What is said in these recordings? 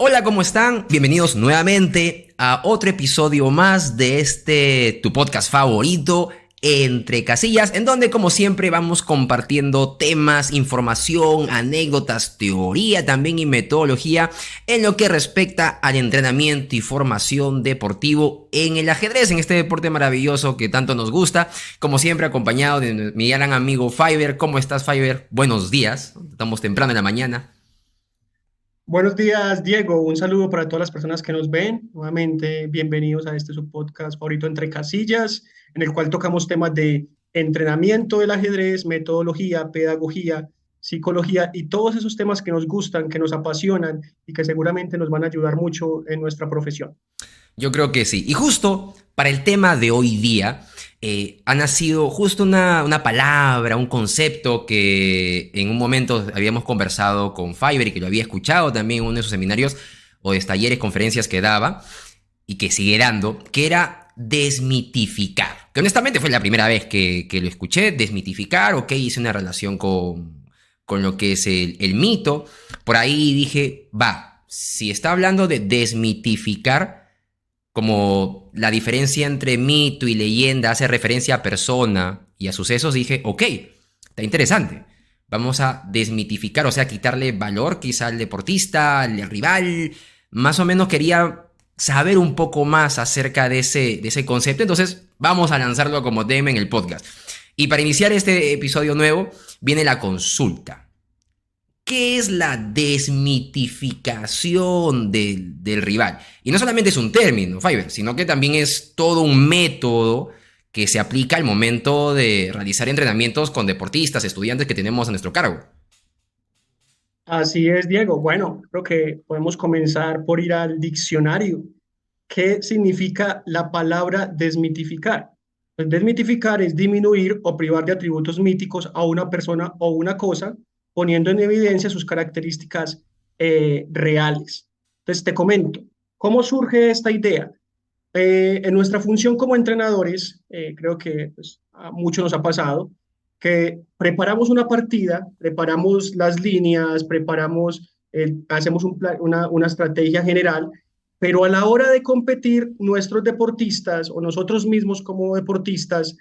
Hola, ¿cómo están? Bienvenidos nuevamente a otro episodio más de tu podcast favorito, Entre Casillas, en donde como siempre vamos compartiendo temas, información, anécdotas, teoría también y metodología en lo que respecta al entrenamiento y formación deportivo en el ajedrez, en este deporte maravilloso que tanto nos gusta. Como siempre acompañado de mi gran amigo Fiverr. ¿Cómo estás, Fiverr? Buenos días, estamos temprano en la mañana. Buenos días, Diego. Un saludo para todas las personas que nos ven. Nuevamente, bienvenidos a este su podcast favorito Entre Casillas, en el cual tocamos temas de entrenamiento del ajedrez, metodología, pedagogía, psicología y todos esos temas que nos gustan, que nos apasionan y que seguramente nos van a ayudar mucho en nuestra profesión. Yo creo que sí. Y justo para el tema de hoy día, ha nacido justo una palabra, un concepto que en un momento habíamos conversado con Fiverr y que lo había escuchado también en uno de sus seminarios o de talleres, conferencias que daba y que sigue dando, que era desmitificar. Que honestamente fue la primera vez que lo escuché, desmitificar, ok, hice una relación con lo que es el mito. Por ahí dije, va, si está hablando de desmitificar, como la diferencia entre mito y leyenda hace referencia a persona y a sucesos, dije, ok, está interesante. Vamos a desmitificar, o sea, quitarle valor quizá al deportista, al rival. Más o menos quería saber un poco más acerca de ese concepto. Entonces, vamos a lanzarlo como tema en el podcast. Y para iniciar este episodio nuevo, viene la consulta. ¿Qué es la desmitificación del rival? Y no solamente es un término, Fiverr, sino que también es todo un método que se aplica al momento de realizar entrenamientos con deportistas, estudiantes que tenemos a nuestro cargo. Así es, Diego. Bueno, creo que podemos comenzar por ir al diccionario. ¿Qué significa la palabra desmitificar? Pues desmitificar es disminuir o privar de atributos míticos a una persona o una cosa, poniendo en evidencia sus características reales. Entonces, te comento, ¿cómo surge esta idea? En nuestra función como entrenadores, creo que pues, a muchos nos ha pasado, que preparamos una partida, preparamos las líneas, hacemos una estrategia general, pero a la hora de competir, nuestros deportistas o nosotros mismos como deportistas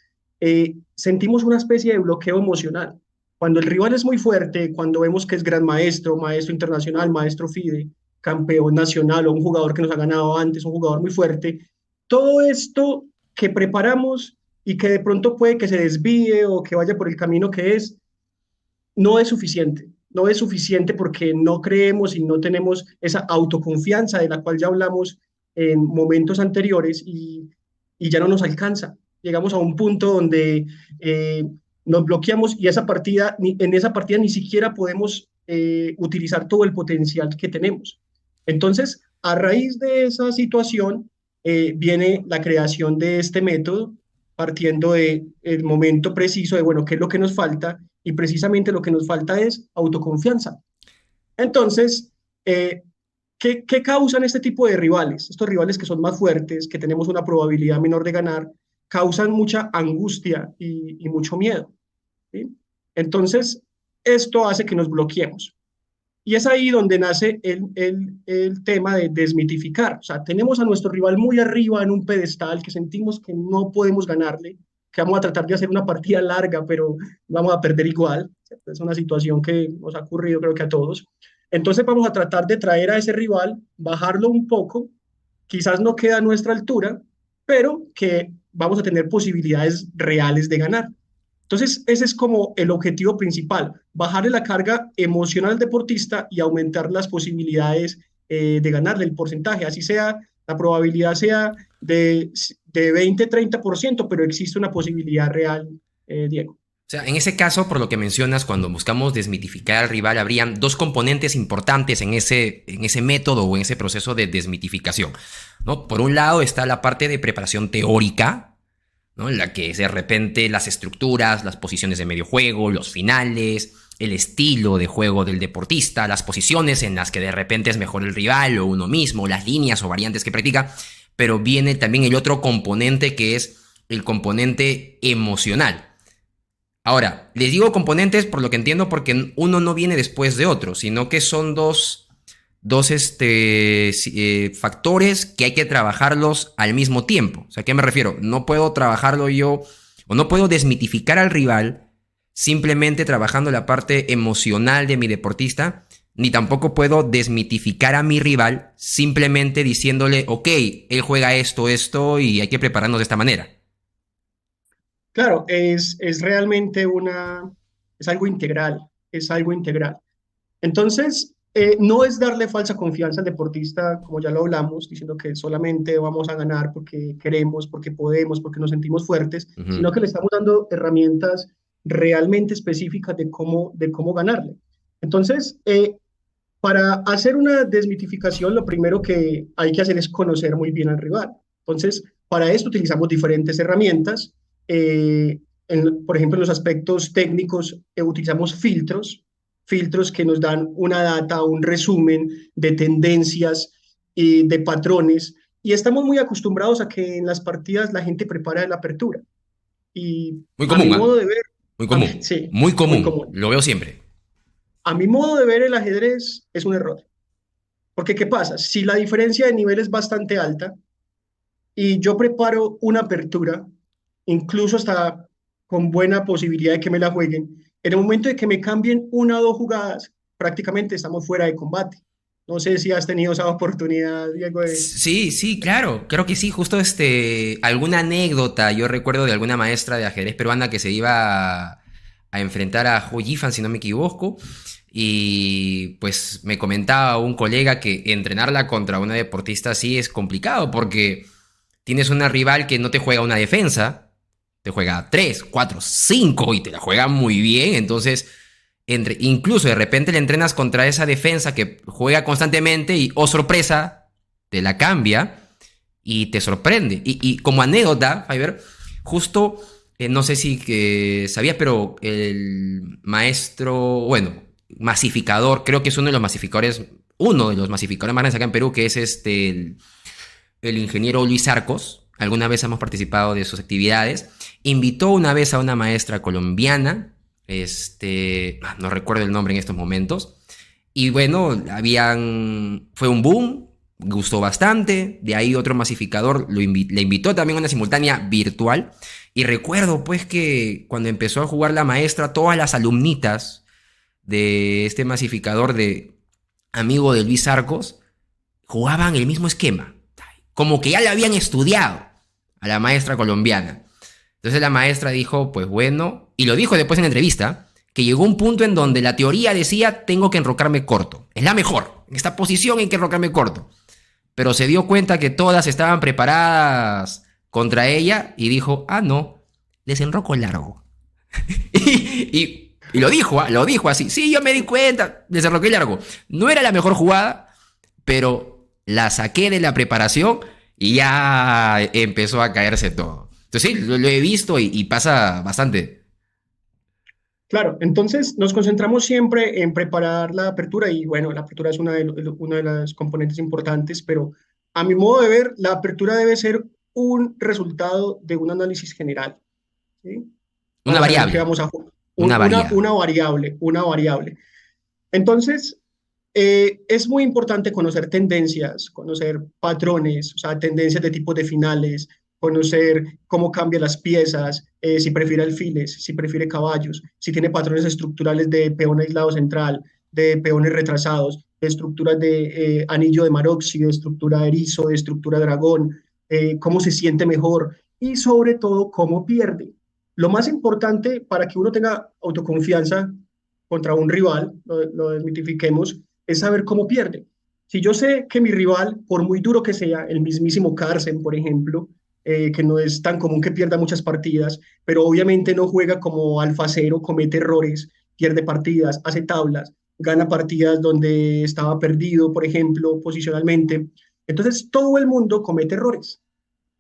sentimos una especie de bloqueo emocional. Cuando el rival es muy fuerte, cuando vemos que es gran maestro, maestro internacional, maestro FIDE, campeón nacional o un jugador que nos ha ganado antes, un jugador muy fuerte, todo esto que preparamos y que de pronto puede que se desvíe o que vaya por el camino que es, no es suficiente. No es suficiente porque no creemos y no tenemos esa autoconfianza de la cual ya hablamos en momentos anteriores y ya no nos alcanza. Llegamos a un punto donde nos bloqueamos y en esa partida ni siquiera podemos utilizar todo el potencial que tenemos. Entonces, a raíz de esa situación, viene la creación de este método, partiendo del momento preciso de, bueno, qué es lo que nos falta, y precisamente lo que nos falta es autoconfianza. Entonces, ¿qué causan este tipo de rivales? Estos rivales que son más fuertes, que tenemos una probabilidad menor de ganar, causan mucha angustia y mucho miedo. ¿Sí? Entonces, esto hace que nos bloqueemos. Y es ahí donde nace el tema de desmitificar. O sea, tenemos a nuestro rival muy arriba en un pedestal que sentimos que no podemos ganarle, que vamos a tratar de hacer una partida larga, pero vamos a perder igual. Es una situación que nos ha ocurrido creo que a todos. Entonces vamos a tratar de traer a ese rival, bajarlo un poco, quizás no queda a nuestra altura, pero que vamos a tener posibilidades reales de ganar. Entonces, ese es como el objetivo principal, bajarle la carga emocional al deportista y aumentar las posibilidades de ganarle el porcentaje, así sea, la probabilidad sea de 20-30%, pero existe una posibilidad real, Diego. O sea, en ese caso, por lo que mencionas, cuando buscamos desmitificar al rival, habrían dos componentes importantes en ese método o en ese proceso de desmitificación, ¿no? Por un lado está la parte de preparación teórica, ¿no? En la que de repente las estructuras, las posiciones de medio juego, los finales, el estilo de juego del deportista, las posiciones en las que de repente es mejor el rival o uno mismo, las líneas o variantes que practica, pero viene también el otro componente que es el componente emocional. Ahora, les digo componentes por lo que entiendo porque uno no viene después de otro, sino que son dos factores que hay que trabajarlos al mismo tiempo. O sea, ¿a qué me refiero? No puedo trabajarlo yo, o no puedo desmitificar al rival simplemente trabajando la parte emocional de mi deportista, ni tampoco puedo desmitificar a mi rival simplemente diciéndole, ok, él juega esto, esto, y hay que prepararnos de esta manera. Claro, es realmente es algo integral, es algo integral. Entonces, no es darle falsa confianza al deportista, como ya lo hablamos, diciendo que solamente vamos a ganar porque queremos, porque podemos, porque nos sentimos fuertes, Ujú. sino que le estamos dando herramientas realmente específicas de cómo ganarle. Entonces, para hacer una desmitificación, lo primero que hay que hacer es conocer muy bien al rival. Entonces, para esto utilizamos diferentes herramientas. Por ejemplo, en los aspectos técnicos, utilizamos filtros que nos dan una data, un resumen de tendencias y de patrones. Y estamos muy acostumbrados a que en las partidas la gente prepara la apertura. Y Muy a mi común, modo ¿ah? de ver, Muy común. sí, Muy muy común. común. Lo veo siempre. A mi modo de ver el ajedrez es un error. Porque, ¿qué pasa? Si la diferencia de nivel es bastante alta y yo preparo una apertura, incluso hasta con buena posibilidad de que me la jueguen, en el momento de que me cambien una o dos jugadas, prácticamente estamos fuera de combate. No sé si has tenido esa oportunidad, Diego. Sí, sí, claro, creo que sí, justo alguna anécdota, yo recuerdo de alguna maestra de ajedrez peruana que se iba a enfrentar a Hu Yifan, si no me equivoco, y pues me comentaba un colega que entrenarla contra una deportista así es complicado porque tienes una rival que no te juega una defensa, te juega 3, 4, 5 y te la juega muy bien, entonces incluso de repente le entrenas contra esa defensa que juega constantemente y, oh sorpresa, te la cambia y te sorprende. Y como anécdota, Fiverr, justo, no sé si sabías, pero el maestro, bueno, masificador, creo que es uno de los masificadores más grandes acá en Perú, que es el ingeniero Luis Arcos. Alguna vez hemos participado de sus actividades. Invitó una vez a una maestra colombiana, no recuerdo el nombre en estos momentos. Y bueno, fue un boom, gustó bastante. De ahí otro masificador le invitó también a una simultánea virtual. Y recuerdo pues que cuando empezó a jugar la maestra, todas las alumnitas de este masificador de amigo de Luis Arcos jugaban el mismo esquema. Como que ya le habían estudiado a la maestra colombiana. Entonces la maestra dijo, pues bueno, y lo dijo después en entrevista, que llegó un punto en donde la teoría decía, tengo que enrocarme corto. Es la mejor. En esta posición hay que enrocarme corto. Pero se dio cuenta que todas estaban preparadas contra ella y dijo, ah, no, les enroco largo. y lo dijo así. Sí, yo me di cuenta, les enroqué largo. No era la mejor jugada, pero la saqué de la preparación y ya empezó a caerse todo. Entonces sí, lo he visto y pasa bastante. Claro, entonces nos concentramos siempre en preparar la apertura y bueno, la apertura es una de las componentes importantes, pero a mi modo de ver, la apertura debe ser un resultado de un análisis general, ¿sí? Una Para saber qué variable. vamos a jugar. Una variable. Una variable. Entonces, es muy importante conocer tendencias, conocer patrones, o sea, tendencias de tipos de finales, conocer cómo cambian las piezas, si prefiere alfiles, si prefiere caballos, si tiene patrones estructurales de peón aislado central, de peones retrasados, de estructuras de anillo de Maroxi, de estructura de erizo, de estructura de dragón, cómo se siente mejor y sobre todo cómo pierde. Lo más importante para que uno tenga autoconfianza contra un rival, lo desmitifiquemos, es saber cómo pierde. Si yo sé que mi rival, por muy duro que sea, el mismísimo Carlsen, por ejemplo, que no es tan común que pierda muchas partidas, pero obviamente no juega como alfa cero, comete errores, pierde partidas, hace tablas, gana partidas donde estaba perdido, por ejemplo, posicionalmente. Entonces, todo el mundo comete errores.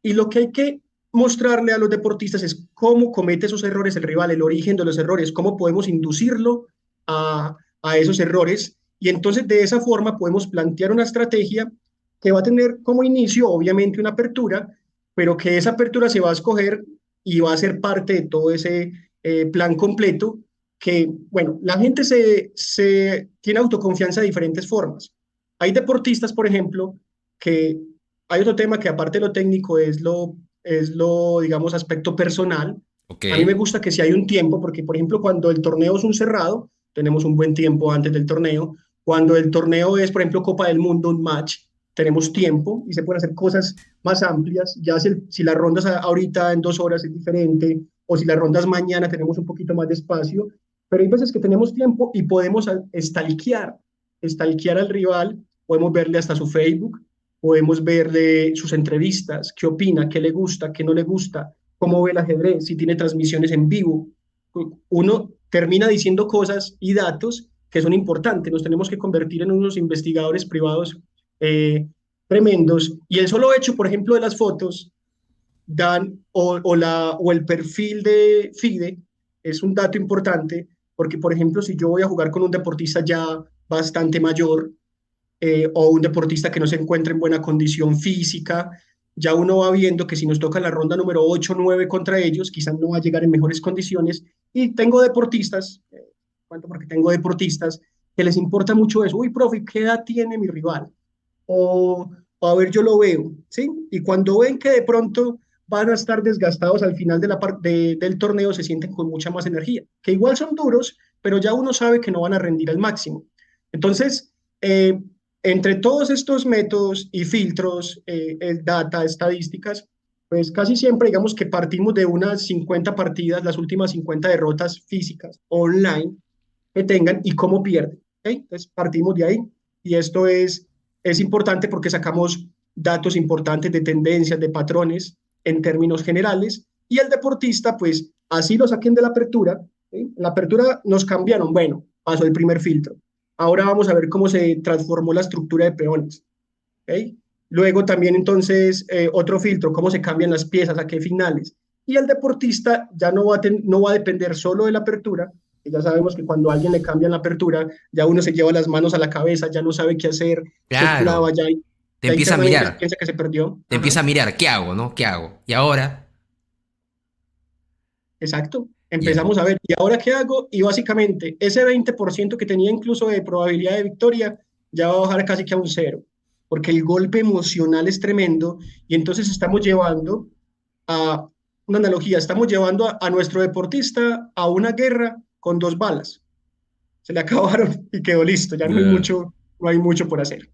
Y lo que hay que mostrarle a los deportistas es cómo comete esos errores el rival, el origen de los errores, cómo podemos inducirlo a esos errores. Y entonces de esa forma podemos plantear una estrategia que va a tener como inicio, obviamente, una apertura, pero que esa apertura se va a escoger y va a ser parte de todo ese plan completo que, bueno, la gente se tiene autoconfianza de diferentes formas. hay deportistas, por ejemplo, que hay otro tema que aparte de lo técnico digamos, aspecto personal. Ok. A mí me gusta que si hay un tiempo, porque, por ejemplo, cuando el torneo es un cerrado, tenemos un buen tiempo antes del torneo. Cuando el torneo es, por ejemplo, Copa del Mundo, un match, tenemos tiempo y se pueden hacer cosas más amplias. Ya si las rondas ahorita en 2 horas es diferente, o si las rondas mañana tenemos un poquito más de espacio, pero hay veces que tenemos tiempo y podemos stalkear al rival, podemos verle hasta su Facebook, podemos verle sus entrevistas, qué opina, qué le gusta, qué no le gusta, cómo ve el ajedrez, si tiene transmisiones en vivo. Uno termina diciendo cosas y datos que son importantes. Nos tenemos que convertir en unos investigadores privados eh, tremendos. Y el solo hecho, por ejemplo, de las fotos dan o el perfil de FIDE es un dato importante porque, por ejemplo, si yo voy a jugar con un deportista ya bastante mayor o un deportista que no se encuentra en buena condición física, ya uno va viendo que si nos toca la ronda número 8 o 9 contra ellos, quizás no va a llegar en mejores condiciones. Y tengo deportistas, cuento porque tengo deportistas que les importa mucho eso. Uy, profe, ¿qué edad tiene mi rival? O a ver, yo lo veo, ¿sí? Y cuando ven que de pronto van a estar desgastados al final del torneo, se sienten con mucha más energía, que igual son duros, pero ya uno sabe que no van a rendir al máximo. Entonces, entre todos estos métodos y filtros, data, estadísticas, pues casi siempre digamos que partimos de unas 50 partidas, las últimas 50 derrotas físicas online que tengan y cómo pierden. ¿Okay? Entonces partimos de ahí y esto es importante porque sacamos datos importantes de tendencias, de patrones en términos generales y el deportista pues así lo saquen de la apertura. ¿Okay? En la apertura nos cambiaron, bueno, pasó el primer filtro. Ahora vamos a ver cómo se transformó la estructura de peones. ¿Okay? Luego también entonces otro filtro, cómo se cambian las piezas, a qué finales. Y el deportista ya no va a depender solo de la apertura, que ya sabemos que cuando a alguien le cambian la apertura, ya uno se lleva las manos a la cabeza, ya no sabe qué hacer, se clava, Claro. Te ya empieza a internamente mirar. piensa que se perdió. Te Ajá, empieza a mirar. ¿Qué hago, no? ¿Qué hago? Y ahora, exacto. ya. Empezamos a ver, ¿y ahora qué hago? Y básicamente ese 20% que tenía incluso de probabilidad de victoria ya va a bajar casi que a un cero, porque el golpe emocional es tremendo y entonces estamos llevando a una analogía, estamos llevando a nuestro deportista a una guerra con 2 balas. Se le acabaron y quedó listo, ya no hay mucho por hacer.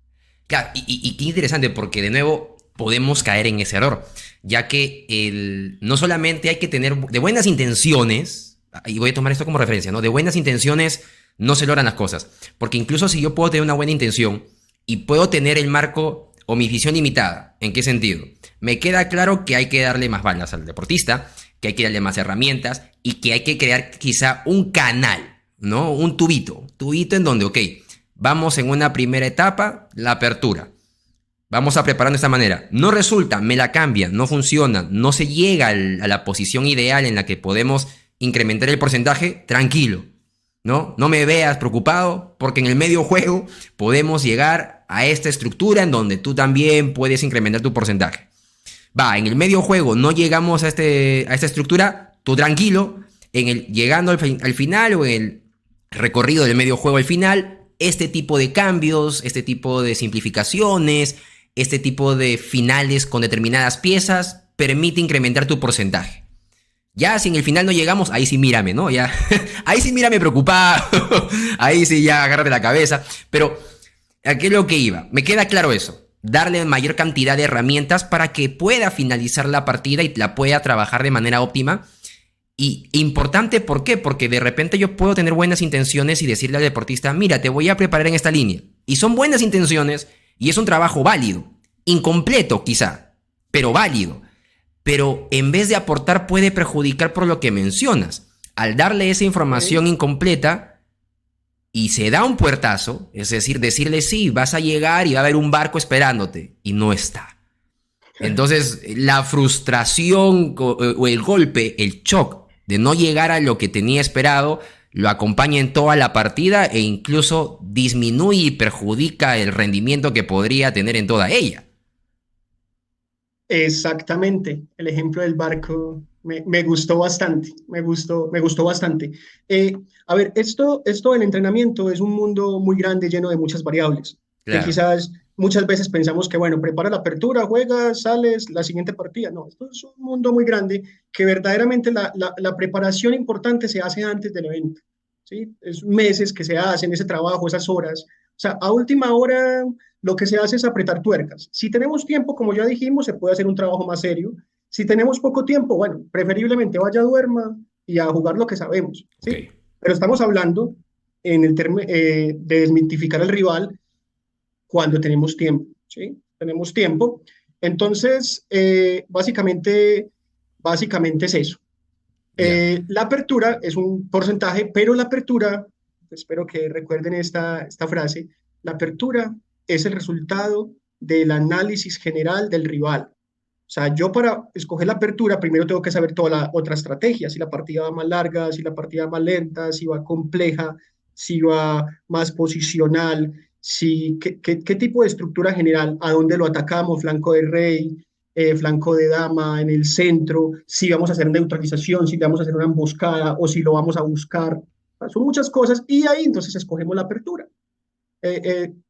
Claro, y qué interesante, porque de nuevo podemos caer en ese error, ya que no solamente hay que tener de buenas intenciones, y voy a tomar esto como referencia, ¿no? De buenas intenciones no se logran las cosas, porque incluso si yo puedo tener una buena intención y puedo tener el marco o mi visión limitada, ¿en qué sentido? Me queda claro que hay que darle más balas al deportista, que hay que darle más herramientas y que hay que crear quizá un canal, ¿no? Un tubito en donde, ok, vamos en una primera etapa, la apertura. Vamos a preparar de esta manera. No resulta, me la cambian, no funciona, no se llega a la posición ideal en la que podemos incrementar el porcentaje, tranquilo. ¿No? No me veas preocupado, porque en el medio juego podemos llegar a esta estructura en donde tú también puedes incrementar tu porcentaje. Va, en el medio juego no llegamos a esta estructura, tú tranquilo, llegando al final o en el recorrido del medio juego al final, este tipo de cambios, este tipo de simplificaciones, este tipo de finales con determinadas piezas permite incrementar tu porcentaje. Ya si en el final no llegamos, ahí sí mírame, ¿no? Ya, ahí sí mírame preocupado, ahí sí ya agárrate la cabeza. Pero, ¿a qué es lo que iba? Me queda claro eso. Darle mayor cantidad de herramientas para que pueda finalizar la partida y la pueda trabajar de manera óptima. Y importante, ¿por qué? Porque de repente yo puedo tener buenas intenciones y decirle al deportista, mira, te voy a preparar en esta línea. Y son buenas intenciones y es un trabajo válido. Incompleto quizá, pero válido. Pero en vez de aportar puede perjudicar por lo que mencionas. Al darle esa información ¿Okay? incompleta y se da un puertazo, es decir, decirle sí, vas a llegar y va a haber un barco esperándote y no está. Entonces la frustración o el golpe, el shock de no llegar a lo que tenía esperado, lo acompaña en toda la partida e incluso disminuye y perjudica el rendimiento que podría tener en toda ella. Exactamente, el ejemplo del barco me gustó bastante, me gustó bastante. A ver, esto del entrenamiento es un mundo muy grande, lleno de muchas variables. que Claro. quizás muchas veces pensamos que, bueno, prepara la apertura, juegas, sales, la siguiente partida. No, esto es un mundo muy grande que verdaderamente la preparación importante se hace antes del evento. ¿Sí? Es meses que se hacen ese trabajo, esas horas. O sea, a última hora lo que se hace es apretar tuercas. Si tenemos tiempo, como ya dijimos, se puede hacer un trabajo más serio. Si tenemos poco tiempo, bueno, preferiblemente vaya, duerma y a jugar lo que sabemos, Ok. ¿sí? Pero estamos hablando en el de desmitificar al rival cuando tenemos tiempo, ¿sí? Tenemos tiempo. Entonces, básicamente es eso. Ya. La apertura es un porcentaje, pero la apertura, espero que recuerden esta frase, la apertura es el resultado del análisis general del rival. O sea, yo para escoger la apertura primero tengo que saber toda la otra estrategia, si la partida va más larga, si la partida va más lenta, si va compleja, si va más posicional, si, qué tipo de estructura general, a dónde lo atacamos, flanco de rey, flanco de dama, en el centro, si vamos a hacer neutralización, si vamos a hacer una emboscada o si lo vamos a buscar. Son muchas cosas y ahí entonces escogemos la apertura.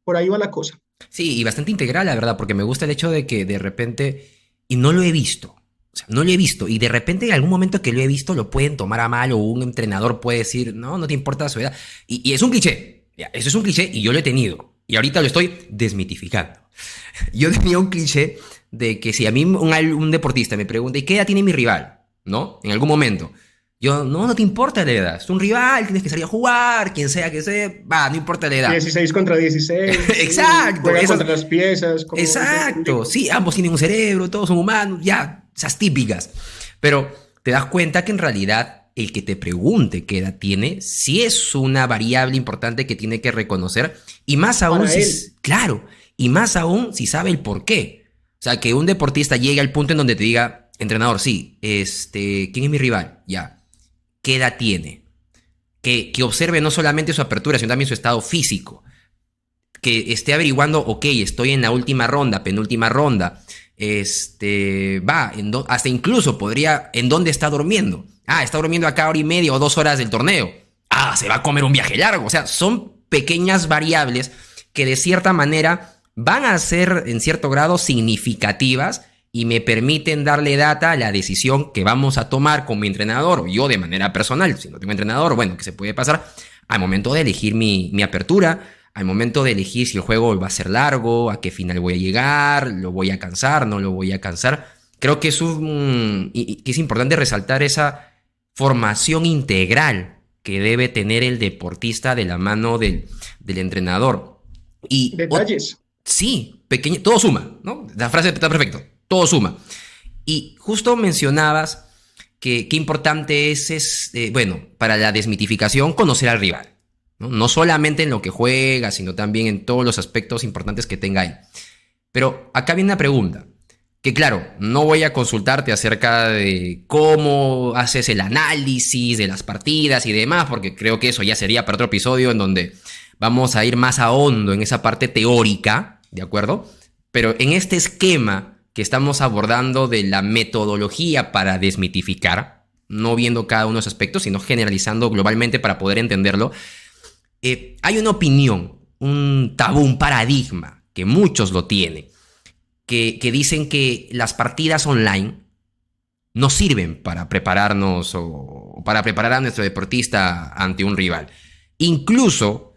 Por ahí va la cosa. Sí, y bastante integral, la verdad, porque me gusta el hecho de que de repente, y no lo he visto, o sea, no lo he visto, y de repente en algún momento que lo he visto lo pueden tomar a mal o un entrenador puede decir, no, no te importa su edad. Y es un cliché, ya, eso es un cliché y yo lo he tenido, y ahorita lo estoy desmitificando. Yo tenía un cliché de que si a mí un deportista me pregunta, ¿y qué edad tiene mi rival? ¿No? En algún momento. Yo, no, no te importa la edad, es un rival, tienes que salir a jugar, quien sea que sea, va, no importa la edad. 16 contra 16, sí, Exacto, juega esas, contra las piezas, como es exacto, entendido. sí, ambos tienen un cerebro, todos son humanos, ya, esas típicas. Pero te das cuenta que en realidad el que te pregunte qué edad tiene, sí es una variable importante que tiene que reconocer, y más aún Para si, él, claro, y más aún si sabe el por qué. O sea, que un deportista llegue al punto en donde te diga, entrenador, sí, ¿quién es mi rival? Ya, ¿qué edad tiene? Que observe no solamente su apertura, sino también su estado físico, que esté averiguando, ok, estoy en la última ronda, penúltima ronda, hasta incluso podría, ¿en dónde está durmiendo? Ah, está durmiendo acá hora y media o 2 horas del torneo. Ah, se va a comer un viaje largo. O sea, son pequeñas variables que de cierta manera van a ser en cierto grado significativas y me permiten darle data a la decisión que vamos a tomar con mi entrenador o yo de manera personal, si no tengo entrenador, bueno, que se puede pasar al momento de elegir mi apertura, al momento de elegir si el juego va a ser largo, a qué final voy a llegar, lo voy a cansar, no lo voy a cansar. Creo que que es importante resaltar esa formación integral que debe tener el deportista de la mano del entrenador. Y detalles. sí, pequeño, todo suma, ¿no? La frase está perfecto, todo suma. Y justo mencionabas que qué importante bueno, para la desmitificación, conocer al rival. ¿No? No solamente en lo que juega, sino también en todos los aspectos importantes que tenga él. Pero acá viene una pregunta, que claro, no voy a consultarte acerca de cómo haces el análisis de las partidas y demás, porque creo que eso ya sería para otro episodio en donde vamos a ir más a hondo en esa parte teórica, ¿de acuerdo? Pero en este esquema que estamos abordando de la metodología para desmitificar, no viendo cada uno de los aspectos, sino generalizando globalmente para poder entenderlo, hay una opinión, un tabú, un paradigma, que muchos lo tienen, que dicen que las partidas online no sirven para prepararnos o para preparar a nuestro deportista ante un rival. Incluso,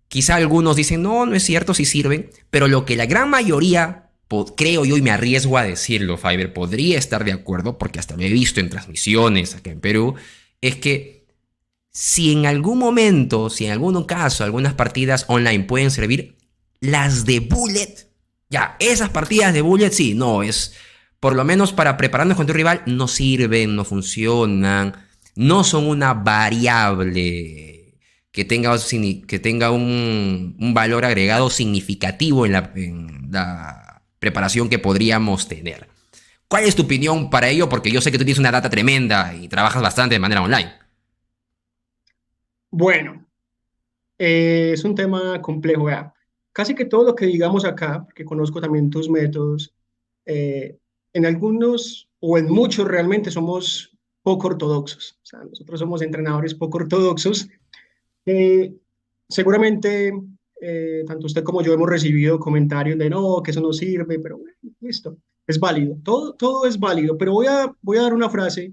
quizá algunos dicen, no, no es cierto, sí sirven, pero lo que la gran mayoría, creo yo y me arriesgo a decirlo, Fiverr, podría estar de acuerdo, porque hasta lo he visto en transmisiones acá en Perú, es que si en algún momento, si en algún caso, algunas partidas online pueden servir, las de Bullet, ya, esas partidas de Bullet sí, no, es por lo menos para prepararnos contra un rival, no sirven, no funcionan, no son una variable que tenga un valor agregado significativo en la preparación que podríamos tener. ¿Cuál es tu opinión para ello? Porque yo sé que tú tienes una data tremenda y trabajas bastante de manera online. Bueno, es un tema complejo, vea. Casi que todo lo que digamos acá, porque conozco también tus métodos, eh, en algunos o en muchos realmente somos poco ortodoxos. O sea, nosotros somos entrenadores poco ortodoxos. Eh, seguramente tanto usted como yo hemos recibido comentarios de no, que eso no sirve, pero bueno, listo, es válido, todo es válido, pero voy a dar una frase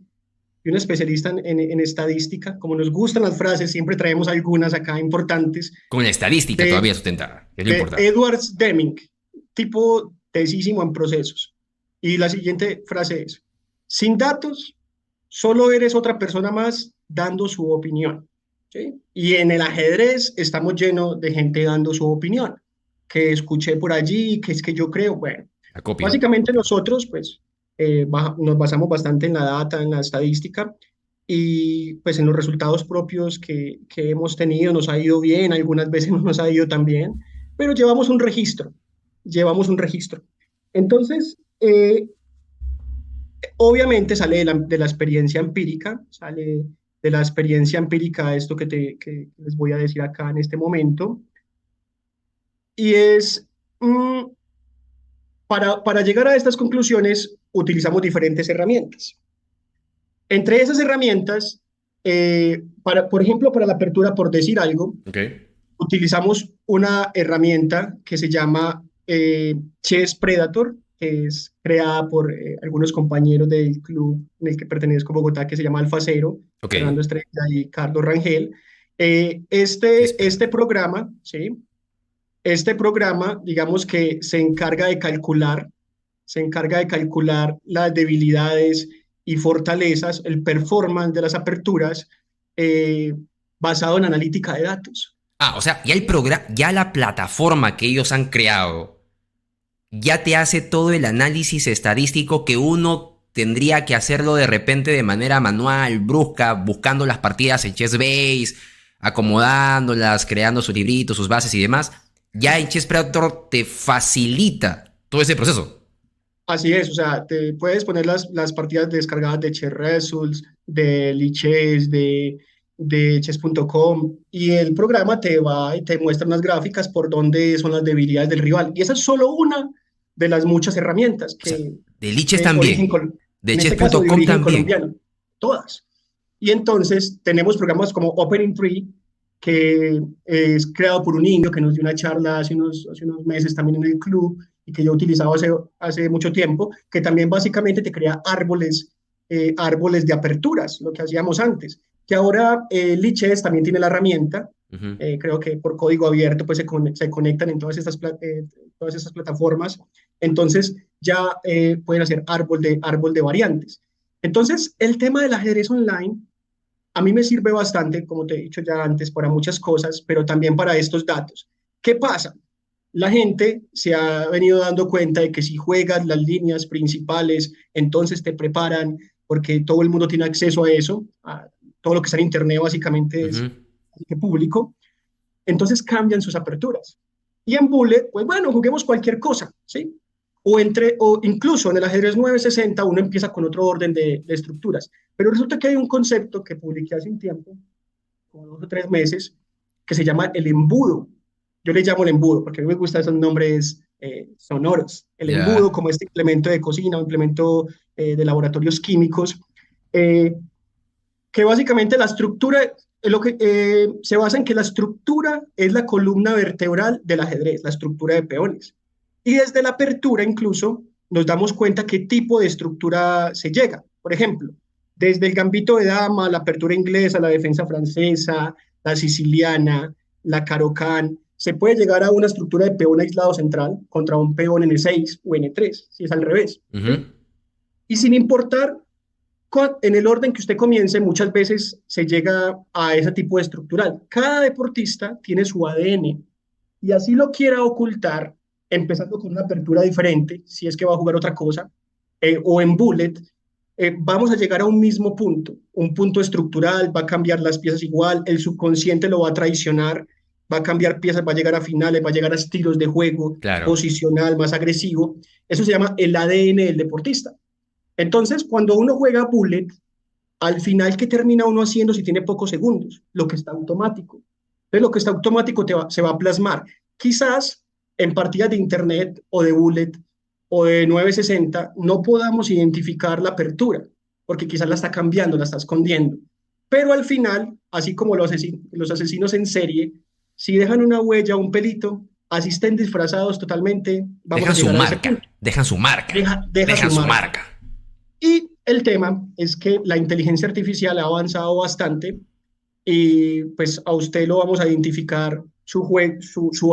de un especialista en estadística. Como nos gustan las frases, siempre traemos algunas acá importantes, Con la estadística de, todavía sustentada, que es lo de importante. Edward Deming, tipo tesísimo en procesos. Y la siguiente frase es, sin datos, solo eres otra persona más dando su opinión. ¿Sí? Y en el ajedrez estamos llenos de gente dando su opinión, que escuché por allí, que es que yo creo, bueno, Acopio, básicamente acopio. nosotros pues nos basamos bastante en la data, en la estadística y pues en los resultados propios que hemos tenido, nos ha ido bien, algunas veces no nos ha ido tan bien, pero llevamos un registro. Entonces, obviamente sale de la experiencia empírica, sale de la experiencia empírica esto que les voy a decir acá en este momento, y es, mm, para llegar a estas conclusiones utilizamos diferentes herramientas. Entre esas herramientas, por ejemplo, para la apertura, por decir algo, Ok. utilizamos una herramienta que se llama Chess Predator, que es creada por algunos compañeros del club en el que pertenezco, Bogotá, que se llama Alfa Cero, Ok. Fernando Estrella y Carlos Rangel. Chess Este Predator. programa, ¿sí? Este programa, digamos que se encarga de calcular las debilidades y fortalezas, el performance de las aperturas eh, basado en analítica de datos. Ah, o sea, ya el programa, ya la plataforma que ellos han creado, ya te hace todo el análisis estadístico que uno tendría que hacerlo de repente de manera manual, brusca, buscando las partidas en Chessbase, acomodándolas, creando sus libritos, sus bases y demás. Ya en Chess Predator te facilita todo ese proceso. Así es, o sea, te puedes poner las partidas descargadas de Chess Results, de Lichess, de chess.com y el programa te va y te muestra unas gráficas por dónde son las debilidades del rival. Y esa es solo una de las muchas herramientas O sea, que de Liches de origen, también, de en este caso de chess.com origen también. colombiano, todas. Y entonces tenemos programas como Opening Tree, que es creado por un niño que nos dio una charla hace unos meses también en el club y que yo he utilizado hace mucho tiempo, que también básicamente te crea árboles de aperturas, lo que hacíamos antes. Que ahora Lichess también tiene la herramienta, Ujú. creo que por código abierto pues se conectan en todas estas plataformas, entonces ya pueden hacer árbol de variantes. Entonces, el tema del ajedrez online a mí me sirve bastante, como te he dicho ya antes, para muchas cosas, pero también para estos datos. ¿Qué pasa? La gente se ha venido dando cuenta de que si juegas las líneas principales, entonces te preparan, porque todo el mundo tiene acceso a eso, a todo lo que está en Internet básicamente es Ujú. público, entonces cambian sus aperturas. Y en Bullet, pues bueno, juguemos cualquier cosa, ¿sí? O incluso en el ajedrez 960 uno empieza con otro orden de estructuras. Pero resulta que hay un concepto que publiqué hace un tiempo, como 2 o 3 meses, que se llama el embudo. Yo le llamo el embudo porque a mí me gustan esos nombres sonoros. El embudo Ya. como este implemento de cocina, un implemento de laboratorios químicos, eh, que básicamente la estructura, lo que, se basa en que la estructura es la columna vertebral del ajedrez, la estructura de peones. Y desde la apertura incluso nos damos cuenta qué tipo de estructura se llega. Por ejemplo, desde el gambito de dama, la apertura inglesa, la defensa francesa, la siciliana, la carocán, se puede llegar a una estructura de peón aislado central contra un peón N6 o N3, si es al revés. ¿Sí? Ujú. Y sin importar en el orden que usted comience, muchas veces se llega a ese tipo de estructural. Cada deportista tiene su ADN y así lo quiera ocultar, empezando con una apertura diferente, si es que va a jugar otra cosa, o en bullet, vamos a llegar a un mismo punto, un punto estructural, va a cambiar las piezas igual, el subconsciente lo va a traicionar, va a cambiar piezas, va a llegar a finales, va a llegar a estilos de juego, Claro. posicional, más agresivo. Eso se llama el ADN del deportista. Entonces, cuando uno juega bullet, al final, ¿qué termina uno haciendo si tiene pocos segundos? Lo que está automático. Entonces, lo que está automático se va a plasmar. Quizás en partidas de internet o de bullet o de 960 no podamos identificar la apertura, porque quizás la está cambiando, la está escondiendo. Pero al final, así como los asesinos en serie, si dejan una huella, un pelito, así estén disfrazados totalmente, vamos a Dejan su llegar a ese marca, punto. dejan su marca, Deja su dejan su marca. marca. Y el tema es que la inteligencia artificial ha avanzado bastante y pues a usted lo vamos a identificar su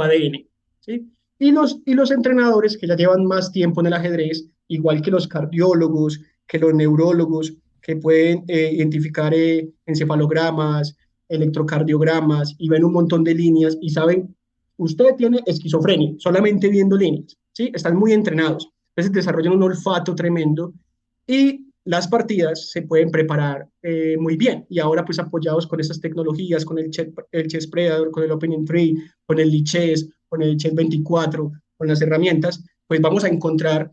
ADN, ¿sí? Y los entrenadores que ya llevan más tiempo en el ajedrez, igual que los cardiólogos, que los neurólogos, que pueden identificar encefalogramas, electrocardiogramas y ven un montón de líneas y saben, usted tiene esquizofrenia, solamente viendo líneas, ¿sí? Están muy entrenados. Entonces desarrollan un olfato tremendo y las partidas se pueden preparar muy bien. Y ahora, pues apoyados con estas tecnologías, con el Chess Predator, con el Opening Tree, con el Lichess, con el Chess 24, con las herramientas, pues vamos a encontrar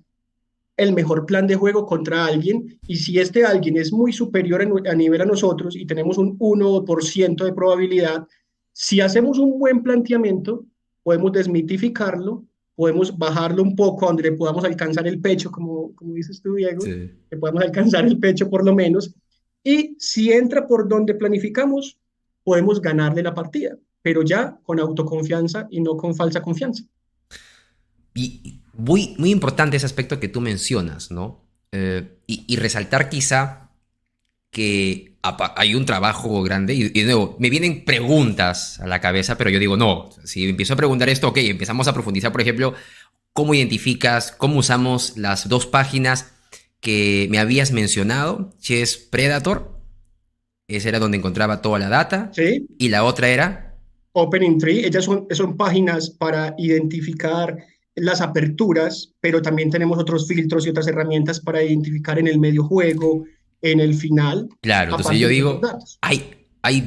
el mejor plan de juego contra alguien. Y si este alguien es muy superior a nivel a nosotros y tenemos un 1% de probabilidad, si hacemos un buen planteamiento, podemos desmitificarlo, podemos bajarlo un poco a donde le podamos alcanzar el pecho, como dices tú, Diego, Sí. le podemos alcanzar el pecho por lo menos. Y si entra por donde planificamos, podemos ganarle la partida, pero ya con autoconfianza y no con falsa confianza. Y muy, muy importante ese aspecto que tú mencionas, ¿no? Y resaltar quizá que hay un trabajo grande y de nuevo, me vienen preguntas a la cabeza, pero yo digo, no, si empiezo a preguntar esto, ok, empezamos a profundizar, por ejemplo, cómo identificas, cómo usamos las dos páginas que me habías mencionado, Chess Predator, esa era donde encontraba toda la data, ¿Sí? y la otra era, Opening Tree, ellas son páginas para identificar las aperturas, pero también tenemos otros filtros y otras herramientas para identificar en el medio juego, en el final, claro, a entonces yo partir de esos digo, datos.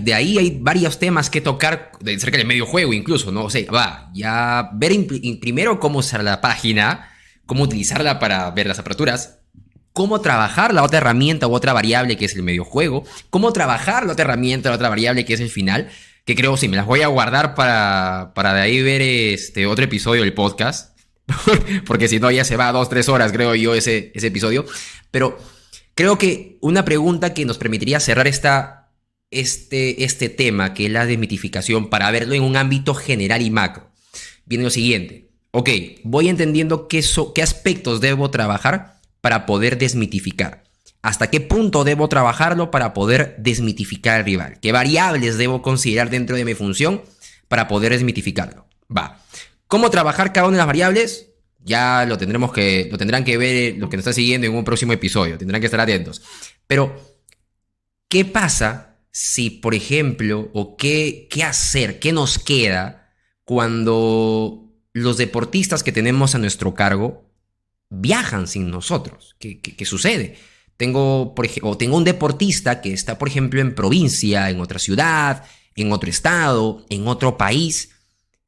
de ahí hay varios temas que tocar de cerca del medio juego incluso, ¿no? O sea, va, ya ver primero cómo usar la página, cómo utilizarla para ver las aperturas, cómo trabajar la otra herramienta u otra variable que es el medio juego, cómo trabajar la otra herramienta, la otra variable que es el final, que creo, sí, me las voy a guardar para de ahí ver este otro episodio del podcast, porque si no ya se va a 2, 3 horas, creo yo, ese episodio, pero creo que una pregunta que nos permitiría cerrar este tema, que es la desmitificación, para verlo en un ámbito general y macro, viene lo siguiente. Ok, voy entendiendo qué aspectos debo trabajar para poder desmitificar. ¿Hasta qué punto debo trabajarlo para poder desmitificar al rival? ¿Qué variables debo considerar dentro de mi función para poder desmitificarlo? Va. ¿Cómo trabajar cada una de las variables? Ya lo tendrán que ver los que nos están siguiendo en un próximo episodio. Tendrán que estar atentos. Pero, ¿qué pasa si, por ejemplo, o qué hacer, qué nos queda cuando los deportistas que tenemos a nuestro cargo viajan sin nosotros? ¿Qué sucede? Tengo un deportista que está, por ejemplo, en provincia, en otra ciudad, en otro estado, en otro país,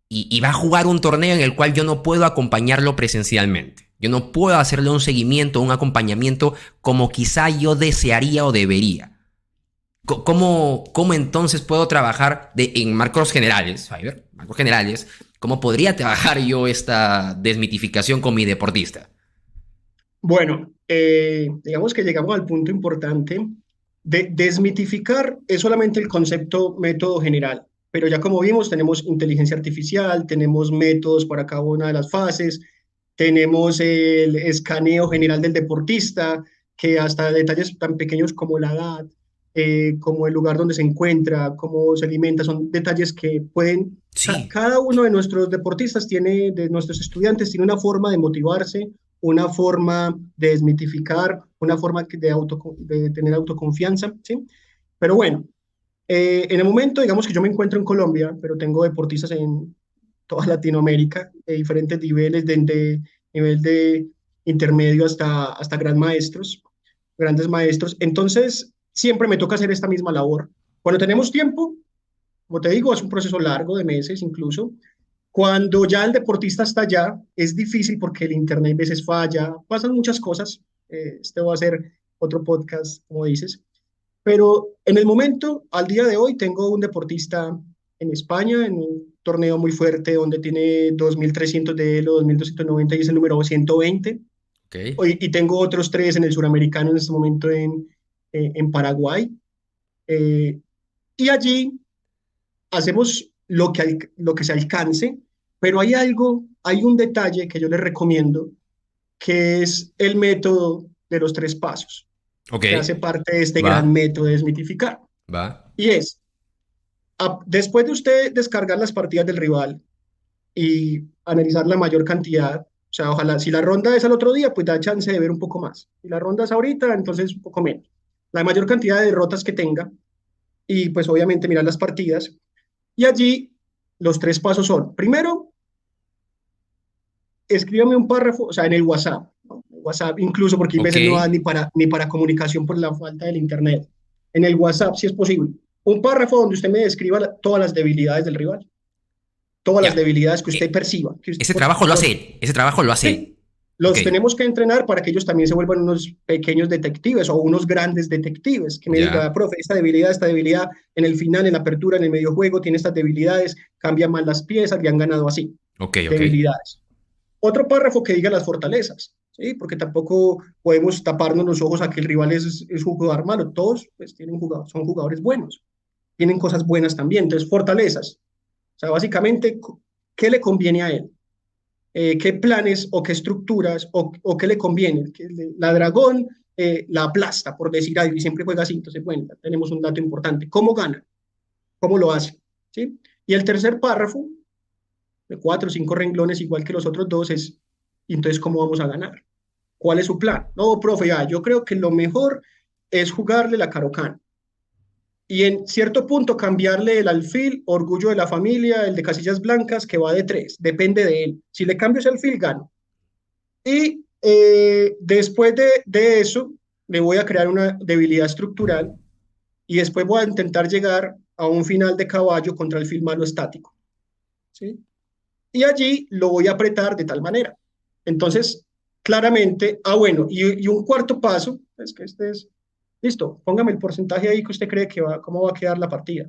y va a jugar un torneo en el cual yo no puedo acompañarlo presencialmente. Yo no puedo hacerle un seguimiento, un acompañamiento como quizá yo desearía o debería. ¿Cómo entonces puedo trabajar en marcos generales, Fiverr? Marcos generales, ¿cómo podría trabajar yo esta desmitificación con mi deportista? Bueno, digamos que llegamos al punto importante de desmitificar es solamente el concepto método general, pero ya como vimos tenemos inteligencia artificial, tenemos métodos para cada una de las fases, tenemos el escaneo general del deportista, que hasta detalles tan pequeños como la edad, como el lugar donde se encuentra, cómo se alimenta, son detalles que pueden, Sí, cada uno de nuestros deportistas tiene, de nuestros estudiantes, tiene una forma de motivarse, una forma de desmitificar, una forma de tener autoconfianza, ¿sí? Pero bueno, en el momento, digamos que yo me encuentro en Colombia, pero tengo deportistas en toda Latinoamérica, de diferentes niveles, desde nivel de intermedio hasta grandes maestros. Entonces, siempre me toca hacer esta misma labor. Cuando tenemos tiempo, como te digo, es un proceso largo de meses incluso. Cuando ya el deportista está allá, es difícil porque el internet a veces falla, pasan muchas cosas. Este va a ser otro podcast, como dices. Pero en el momento, al día de hoy, tengo un deportista en España, en un torneo muy fuerte donde tiene 2.300 de Elo, 2.290 y es el número 120. ok. Y tengo otros tres en el suramericano en este momento en Paraguay. Eh, y allí hacemos lo que se alcance, pero hay un detalle que yo les recomiendo, que es el método de los 3 pasos, Ok, que hace parte de este gran va, método de desmitificar. va. Y es, después de usted descargar las partidas del rival y analizar la mayor cantidad, o sea, ojalá, si la ronda es al otro día, pues da chance de ver un poco más. Si la ronda es ahorita, entonces un poco menos. La mayor cantidad de derrotas que tenga y pues obviamente mirar las partidas. Y allí los 3 pasos son, primero, escríbame un párrafo, o sea, en el WhatsApp, ¿no? WhatsApp incluso porque a Ok. veces no da ni para comunicación por la falta del internet. En el WhatsApp, si es posible. Un párrafo donde usted me describa todas las debilidades del rival, todas las Ya. debilidades que usted E- perciba. Ese trabajo lo hace él. Ese trabajo lo hace Sí, él. Ok. los tenemos que entrenar para que ellos también se vuelvan unos pequeños detectives o unos grandes detectives, que me diga, Ya. profe, esta debilidad en el final, en la apertura, en el medio juego, tiene estas debilidades, cambian mal las piezas y han ganado así. Ok, ok. Debilidades. Otro párrafo que diga las fortalezas, ¿sí? Porque tampoco podemos taparnos los ojos a que el rival es un jugador malo. Todos pues, son jugadores buenos, tienen cosas buenas también. Entonces, fortalezas. O sea, básicamente, ¿qué le conviene a él? ¿Qué planes o qué estructuras o qué le conviene? La dragón la aplasta, por decir algo, y siempre juega así. Entonces, bueno, tenemos un dato importante. ¿Cómo gana? ¿Cómo lo hace? ¿Sí? Y el tercer párrafo, de 4 o 5 renglones, igual que los otros dos, es, ¿y entonces cómo vamos a ganar? ¿Cuál es su plan? No, profe, yo creo que lo mejor es jugarle la Caro-Kann. Y en cierto punto cambiarle el alfil, orgullo de la familia, el de casillas blancas, que va de 3. Depende de él. Si le cambio ese alfil, gano. Y después de eso, le voy a crear una debilidad estructural y después voy a intentar llegar a un final de caballo contra el alfil malo estático. ¿Sí? Y allí lo voy a apretar de tal manera. Entonces, claramente, bueno, y un cuarto paso, es que este es, listo, póngame el porcentaje ahí que usted cree que va, cómo va a quedar la partida.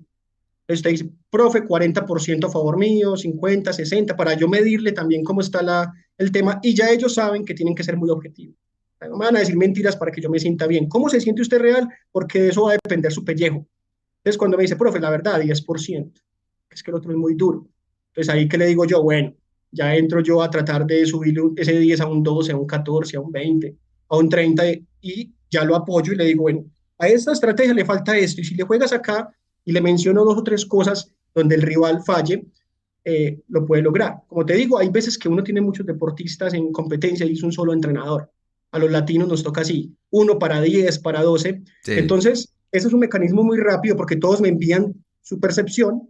Usted dice, profe, 40% a favor mío, 50, 60, para yo medirle también cómo está el tema, y ya ellos saben que tienen que ser muy objetivos. No me van a decir mentiras para que yo me sienta bien. ¿Cómo se siente usted real? Porque de eso va a depender su pellejo. Entonces, cuando me dice, profe, la verdad, 10%, es que el otro es muy duro. Entonces, ahí que le digo yo, bueno, ya entro yo a tratar de subir ese 10 a un 12, a un 14, a un 20, a un 30, y ya lo apoyo y le digo, bueno, a esta estrategia le falta esto, y si le juegas acá y le menciono 2 o 3 cosas donde el rival falle, lo puede lograr. Como te digo, hay veces que uno tiene muchos deportistas en competencia y es un solo entrenador. A los latinos nos toca así, 1 para 10, para 12. Sí. Entonces, ese es un mecanismo muy rápido porque todos me envían su percepción,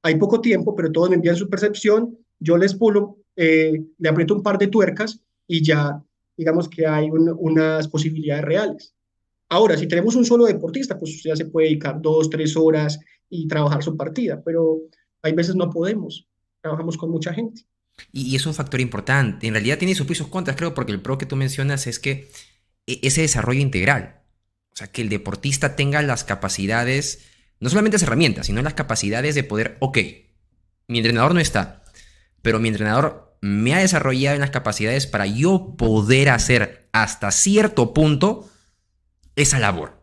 hay poco tiempo, pero todos me envían su percepción, yo les pulo, le aprieto un par de tuercas y ya, digamos que hay unas posibilidades reales. Ahora, si tenemos un solo deportista, pues ya se puede dedicar 2, 3 horas y trabajar su partida, pero hay veces no podemos, trabajamos con mucha gente. Y es un factor importante. En realidad tiene sus pros y sus contras, creo, porque el pro que tú mencionas es que ese desarrollo integral, o sea, que el deportista tenga las capacidades, no solamente las herramientas, sino las capacidades de poder, ok, mi entrenador no está, pero mi entrenador me ha desarrollado en las capacidades para yo poder hacer hasta cierto punto esa labor.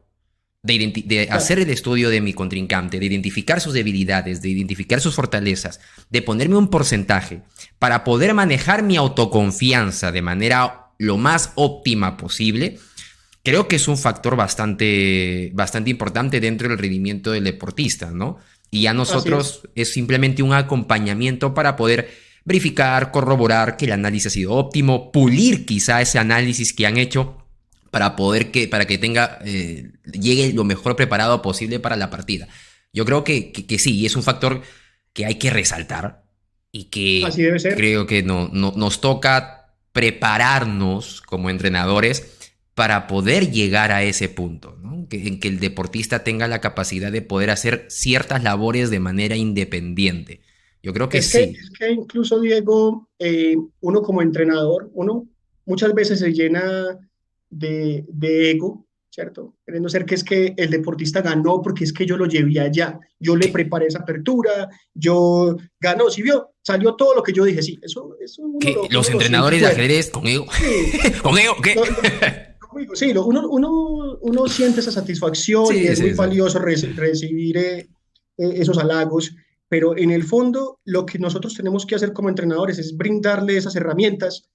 De Claro, hacer el estudio de mi contrincante, de identificar sus debilidades, de identificar sus fortalezas, de ponerme un porcentaje para poder manejar mi autoconfianza de manera lo más óptima posible, creo que es un factor bastante importante dentro del rendimiento del deportista, ¿no? Y ya así es. nosotros es simplemente un acompañamiento para poder verificar, corroborar que el análisis ha sido óptimo, pulir quizá ese análisis que han hecho para que tenga, llegue lo mejor preparado posible para la partida. Yo creo que sí, y es un factor que hay que resaltar y Así que debe ser. creo que nos toca prepararnos como entrenadores para poder llegar a ese punto, ¿no? En que el deportista tenga la capacidad de poder hacer ciertas labores de manera independiente. Yo creo que sí. Es que incluso, Diego, uno como entrenador, uno muchas veces se llena de ego, ¿cierto? Queriendo ser que es que el deportista ganó porque es que yo lo llevé allá, yo le Que, preparé esa apertura, yo ganó, si vio, salió todo lo que yo dije, sí, eso que uno los lo siente entrenadores de fuerte. ajedrez con ego. Sí, ¿Con ego? ¿Qué? sí, uno siente esa satisfacción y Sí, es muy sí, sí. valioso recibir esos halagos. pero en el fondo lo que nosotros tenemos que hacer como entrenadores es brindarle esas herramientas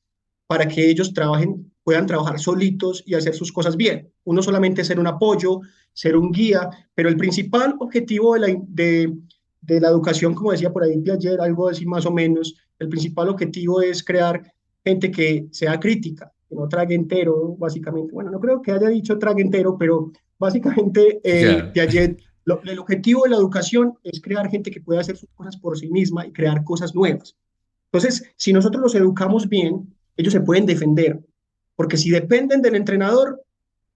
para que ellos puedan trabajar solitos y hacer sus cosas bien. Uno solamente ser un apoyo, ser un guía, pero el principal objetivo de la educación, como decía por ahí Piaget, algo así más o menos, el principal objetivo es crear gente que sea crítica, que no trague entero, básicamente. Bueno, no creo que haya dicho trague entero, pero básicamente Claro. Piaget, el objetivo de la educación es crear gente que pueda hacer sus cosas por sí misma y crear cosas nuevas. Entonces, si nosotros los educamos bien, ellos se pueden defender, porque si dependen del entrenador,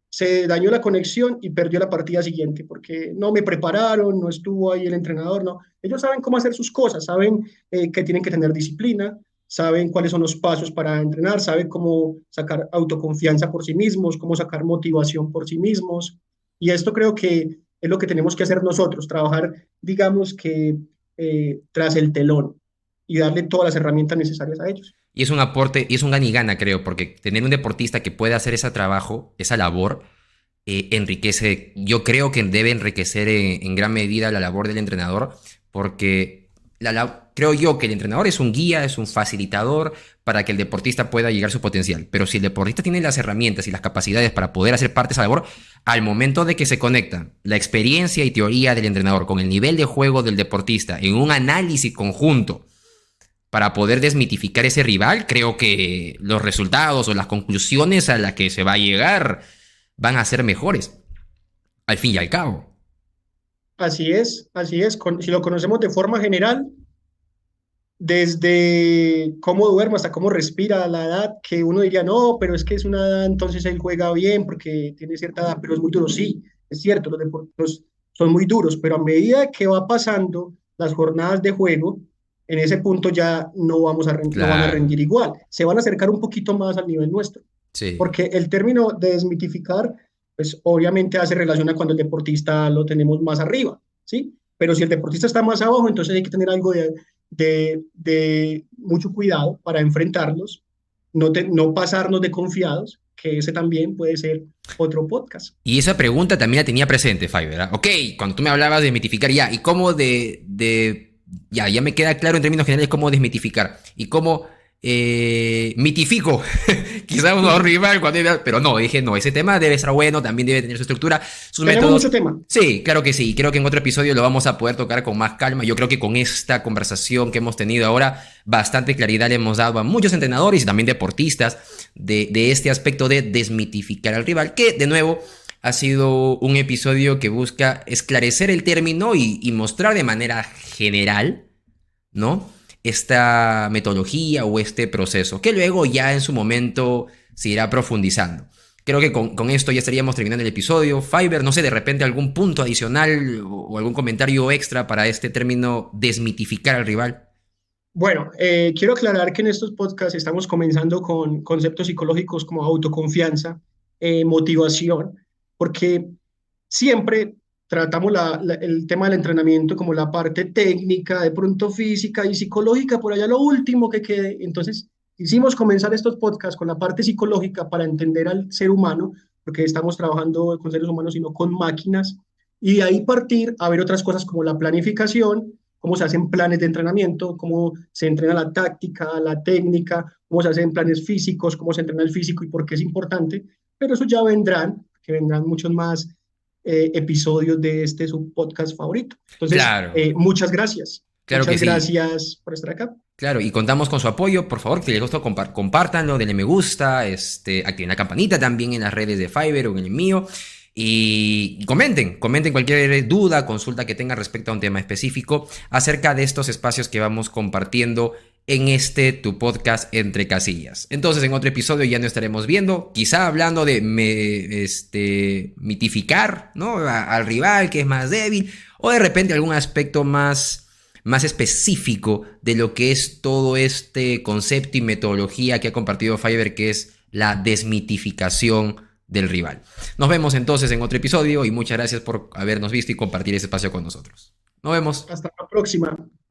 se dañó la conexión y perdió la partida siguiente, porque no me prepararon, no estuvo ahí el entrenador, no. Ellos saben cómo hacer sus cosas, saben que tienen que tener disciplina, saben cuáles son los pasos para entrenar, saben cómo sacar autoconfianza por sí mismos, cómo sacar motivación por sí mismos. Y esto creo que es lo que tenemos que hacer nosotros, trabajar, digamos que tras el telón y darle todas las herramientas necesarias a ellos. Y es un aporte, y es un gana y gana, creo, porque tener un deportista que pueda hacer ese trabajo, esa labor, enriquece, yo creo que debe enriquecer en gran medida la labor del entrenador, porque creo yo que el entrenador es un guía, es un facilitador para que el deportista pueda llegar a su potencial. Pero si el deportista tiene las herramientas y las capacidades para poder hacer parte de esa labor, al momento de que se conecta la experiencia y teoría del entrenador con el nivel de juego del deportista en un análisis conjunto, para poder desmitificar ese rival, creo que los resultados o las conclusiones a las que se va a llegar van a ser mejores, al fin y al cabo. Así es, así es. Si lo conocemos de forma general, desde cómo duerme hasta cómo respira, la edad, que uno diría, no, pero es que es una edad, entonces él juega bien porque tiene cierta edad, pero es muy duro. Sí, es cierto, los deportes son muy duros, pero a medida que va pasando las jornadas de juego, en ese punto ya no van a Claro, rendir igual. Se van a acercar un poquito más al nivel nuestro, sí. porque el término de desmitificar, pues obviamente hace relación a cuando el deportista lo tenemos más arriba, ¿sí? Pero si el deportista está más abajo, entonces hay que tener algo de mucho cuidado para enfrentarlos, no pasarnos de confiados, que ese también puede ser otro podcast. Y esa pregunta también la tenía presente, Fiverr, ¿verdad? Ok, cuando tú me hablabas de desmitificar ya, ¿y cómo ya me queda claro en términos generales cómo desmitificar? ¿Y cómo mitifico quizás un rival pero no, dije, no, ese tema debe estar bueno, también debe tener su estructura, sus Tenemos métodos. mucho tema. Sí, claro que sí. Creo que en otro episodio lo vamos a poder tocar con más calma. Yo creo que con esta conversación que hemos tenido ahora, bastante claridad le hemos dado a muchos entrenadores y también deportistas de este aspecto de desmitificar al rival, que de nuevo ha sido un episodio que busca esclarecer el término y mostrar de manera general, ¿no? Esta metodología o este proceso, que luego ya en su momento se irá profundizando. Creo que con esto ya estaríamos terminando el episodio. Fiverr, no sé, de repente algún punto adicional o algún comentario extra para este término desmitificar al rival. Bueno, quiero aclarar que en estos podcasts estamos comenzando con conceptos psicológicos como autoconfianza, motivación, porque siempre tratamos el tema del entrenamiento como la parte técnica, de pronto física y psicológica, por allá lo último que quede. Entonces, quisimos comenzar estos podcasts con la parte psicológica para entender al ser humano, porque estamos trabajando con seres humanos y no con máquinas, y de ahí partir a ver otras cosas como la planificación, cómo se hacen planes de entrenamiento, cómo se entrena la táctica, la técnica, cómo se hacen planes físicos, cómo se entrena el físico y por qué es importante, pero eso ya vendrán, que vendrán muchos más episodios de este su podcast favorito. Entonces, Claro, claro que muchas sí. gracias por estar acá. Claro, y contamos con su apoyo, por favor, que les gustó, compártanlo, denle me gusta, activen la campanita también en las redes de Fiverr o en el mío. Y comenten cualquier duda, consulta que tengan respecto a un tema específico acerca de estos espacios que vamos compartiendo en tu podcast Entre Casillas. Entonces, en otro episodio ya nos estaremos viendo, quizá hablando de mitificar, ¿no? Al rival que es más débil, o de repente algún aspecto más específico de lo que es todo este concepto y metodología que ha compartido Fiverr, que es la desmitificación del rival. Nos vemos entonces en otro episodio y muchas gracias por habernos visto y compartir este espacio con nosotros. Nos vemos. Hasta la próxima.